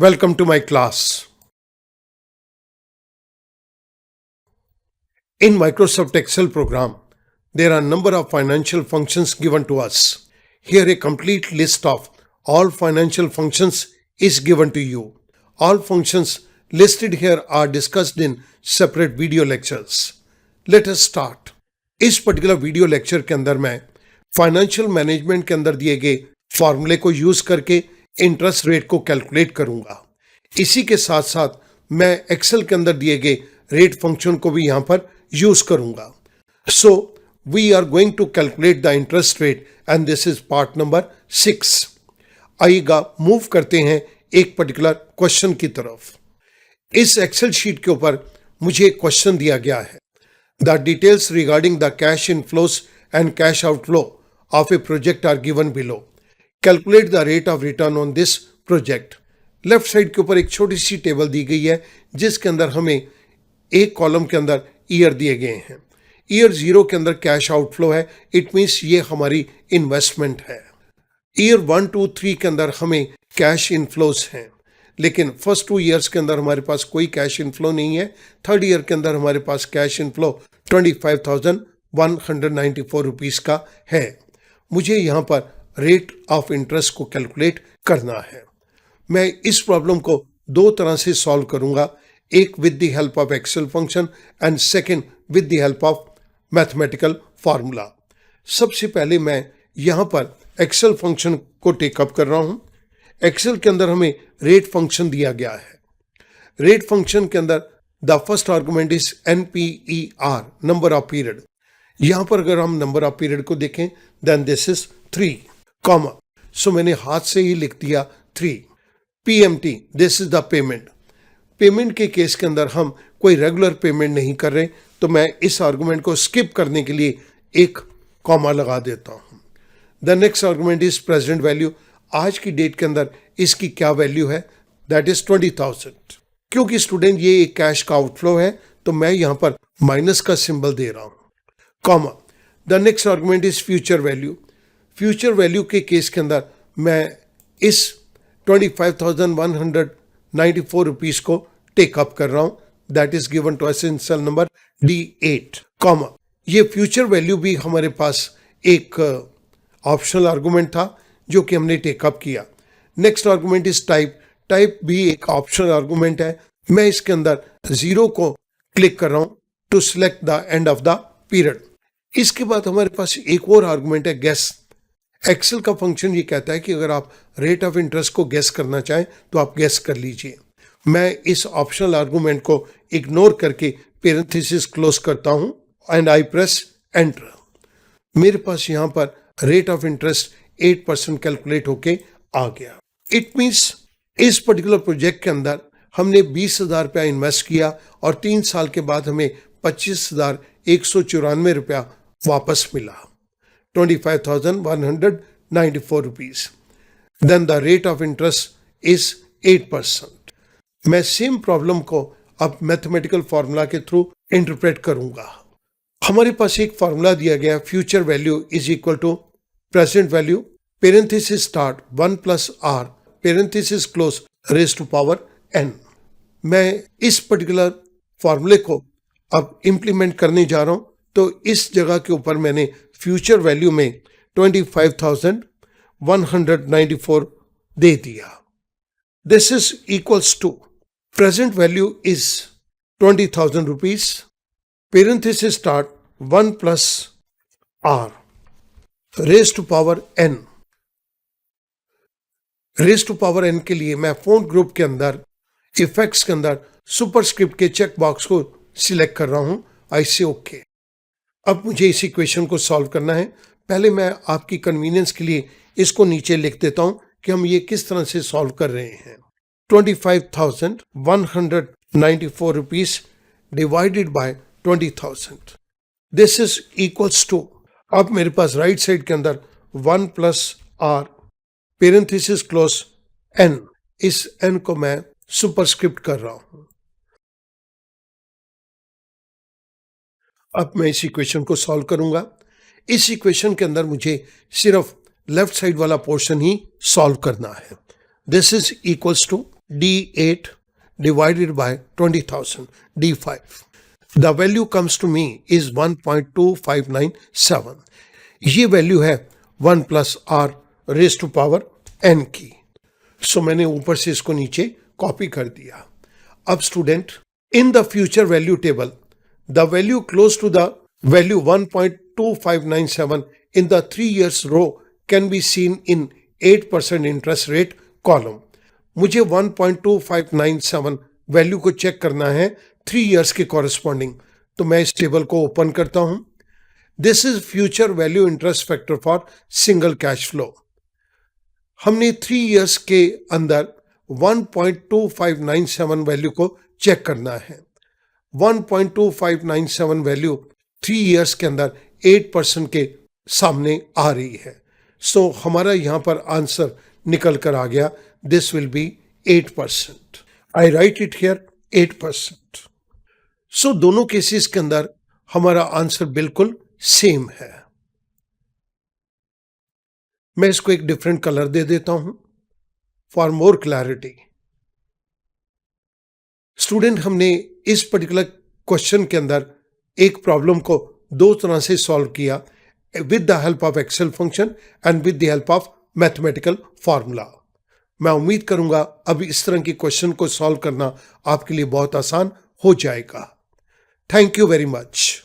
Welcome to my class. In Microsoft Excel program, there are a number of financial functions given to us. Here a complete list of all financial functions is given to you. All functions listed here are discussed in separate video lectures. Let us start. इस particular video lecture के अंदर मैं financial management के अंदर दिए गए फॉर्मूले को यूज करके इंटरेस्ट रेट को कैलकुलेट करूंगा। इसी के साथ साथ मैं एक्सेल के अंदर दिए गए रेट फंक्शन को भी यहां पर यूज करूंगा। So we are going to calculate the interest rate and this is part number 6। आइएगा मूव करते हैं एक पर्टिकुलर क्वेश्चन की तरफ। इस एक्सेल शीट के ऊपर मुझे एक क्वेश्चन दिया गया है। The details regarding the cash inflows and cash outflow of a project are given below. Calculate the rate of return on this project. Left side के ऊपर एक छोटी सी टेबल दी गई है जिसके अंदर हमें एक कॉलम के अंदर ईयर दिए गए हैं। ईयर 0 के अंदर कैश आउटफ्लो है, इट मीन्स ये हमारी इन्वेस्टमेंट है। ईयर 1, 2, 3 के अंदर हमें कैश इनफ्लोस हैं, लेकिन फर्स्ट 2 ईयर्स के अंदर हमारे पास कोई कैश इनफ्लो नहीं है। थर्ड ईयर के अंदर हमारे पास कैश इनफ्लो 25,194 रुपीस का है। मुझे यहाँ पर रेट ऑफ इंटरेस्ट को कैलकुलेट करना है। मैं इस प्रॉब्लम को दो तरह से सॉल्व करूंगा, एक with the help of Excel function and second with the help of mathematical formula. सबसे पहले मैं यहाँ पर एक्सेल फंक्शन को टेकअप कर रहा हूँ। एक्सेल के अंदर हमें रेट फंक्शन दिया गया है। रेट फंक्शन के अंदर the first argument is NPER, number of period. यहाँ पर अगर हम नंबर ऑफ पीरियड को देखें देन दिस इज 3, कॉमा, सो मैंने हाथ से ही लिख दिया 3। PMT, this is the payment. Payment के केस के अंदर हम कोई रेगुलर पेमेंट नहीं कर रहे, तो मैं इस आर्गुमेंट को स्किप करने के लिए एक कॉमा लगा देता हूं। The next argument is present value. आज की डेट के अंदर इसकी क्या वैल्यू है, दैट इज 20,000। क्योंकि स्टूडेंट ये एक कैश का आउटफ्लो है तो मैं यहां पर माइनस का सिंबल दे रहा हूं, comma. The next argument is future value. Future value के केस के अंदर मैं इस 25,194 रुपीस को टेकअप कर रहा हूं, that is given to us in cell number D8, comma. ये फ्यूचर वैल्यू भी हमारे पास एक ऑप्शनल आर्गुमेंट था जो कि हमने टेकअप किया। Next argument is type. Type भी एक ऑप्शनल आर्गुमेंट है। मैं इसके अंदर 0 को क्लिक कर रहा हूं to select the end of the period. इसके बाद हमारे पास एक और आर्गुमेंट है गेस। एक्सेल का फंक्शन ये कहता है कि अगर आप रेट ऑफ इंटरेस्ट को गेस करना चाहें तो आप गेस कर लीजिए। मैं इस ऑप्शनल आर्गुमेंट को इग्नोर करके पैरेंथेसिस क्लोज करता हूं एंड आई प्रेस एंटर। मेरे पास यहां पर रेट ऑफ इंटरेस्ट 8% कैलकुलेट होके आ गया। इट मीन्स इस पर्टिकुलर प्रोजेक्ट के अंदर हमने 20,000 रुपया इन्वेस्ट किया और 3 साल के बाद हमें 25,194 रुपया वापस मिला, 25,194 rupees. Then the rate of interest is 8%. मैं सेम प्रॉब्लम को अब मैथमेटिकल फार्मूला के थ्रू इंटरप्रेट करूंगा। हमारे पास एक फार्मूला दिया गया, future value is equal to present value, parenthesis start 1 + R, parenthesis close raise to power n। मैं इस पर्टिकुलर फार्मूले को अब इंप्लीमेंट करने जा रहा हूं, तो इस जगह के ऊपर मैंने फ्यूचर वैल्यू में 25,194 दे दिया। This is equals to present value is 20,000 rupees, parenthesis start 1 + R raise to power n। Raise to power n के लिए मैं फोन ग्रुप के अंदर इफेक्ट्स के अंदर सुपरस्क्रिप्ट के चेक बॉक्स को सिलेक्ट कर रहा हूं। आई से ओके। अब मुझे इस इक्वेशन को सॉल्व करना है। पहले मैं आपकी कन्वीनियंस के लिए इसको नीचे लिख देता हूं कि हम ये किस तरह से सॉल्व कर रहे हैं। 25,194 rupees divided by 20,000, this is equals to, अब मेरे पास राइट साइड के अंदर 1 + R पेरेंथेसिस क्लोज n, इस n को मैं सुपरस्क्रिप्ट कर रहा हूं। अब मैं इस इक्वेशन को सॉल्व करूंगा। इस इक्वेशन के अंदर मुझे सिर्फ लेफ्ट साइड वाला पोर्शन ही सॉल्व करना है। This is equals to D8 divided by 20,000, D5. The value comes to me is 1.2597. ये वैल्यू है 1 plus r raise to power n की। सो मैंने ऊपर से इसको नीचे कॉपी कर दिया। अब student, in the future value table the value close to the value 1.2597 in the 3 years row can be seen in 8% interest rate column. मुझे 1.2597 वैल्यू को चेक करना है 3 years के कॉरेस्पॉन्डिंग। तो मैं इस टेबल को ओपन करता हूं। This is future value interest factor for single cash flow. हमने 3 years के अंदर 1.2597 वैल्यू को चेक करना है। 1.2597 वैल्यू 3 years के अंदर 8% के सामने आ रही है। सो हमारा यहां पर आंसर निकल कर आ गया। This will be 8%। I right it here 8%। सो दोनों केसेस के अंदर हमारा आंसर बिल्कुल सेम है। मैं इसको एक डिफरेंट कलर दे देता हूं फॉर मोर क्लैरिटी। स्टूडेंट, हमने इस पर्टिकुलर क्वेश्चन के अंदर एक प्रॉब्लम को दो तरह से सॉल्व किया, with the help of Excel function and with the help of mathematical formula. मैं उम्मीद करूंगा अब इस तरह के क्वेश्चन को सॉल्व करना आपके लिए बहुत आसान हो जाएगा। Thank you very much.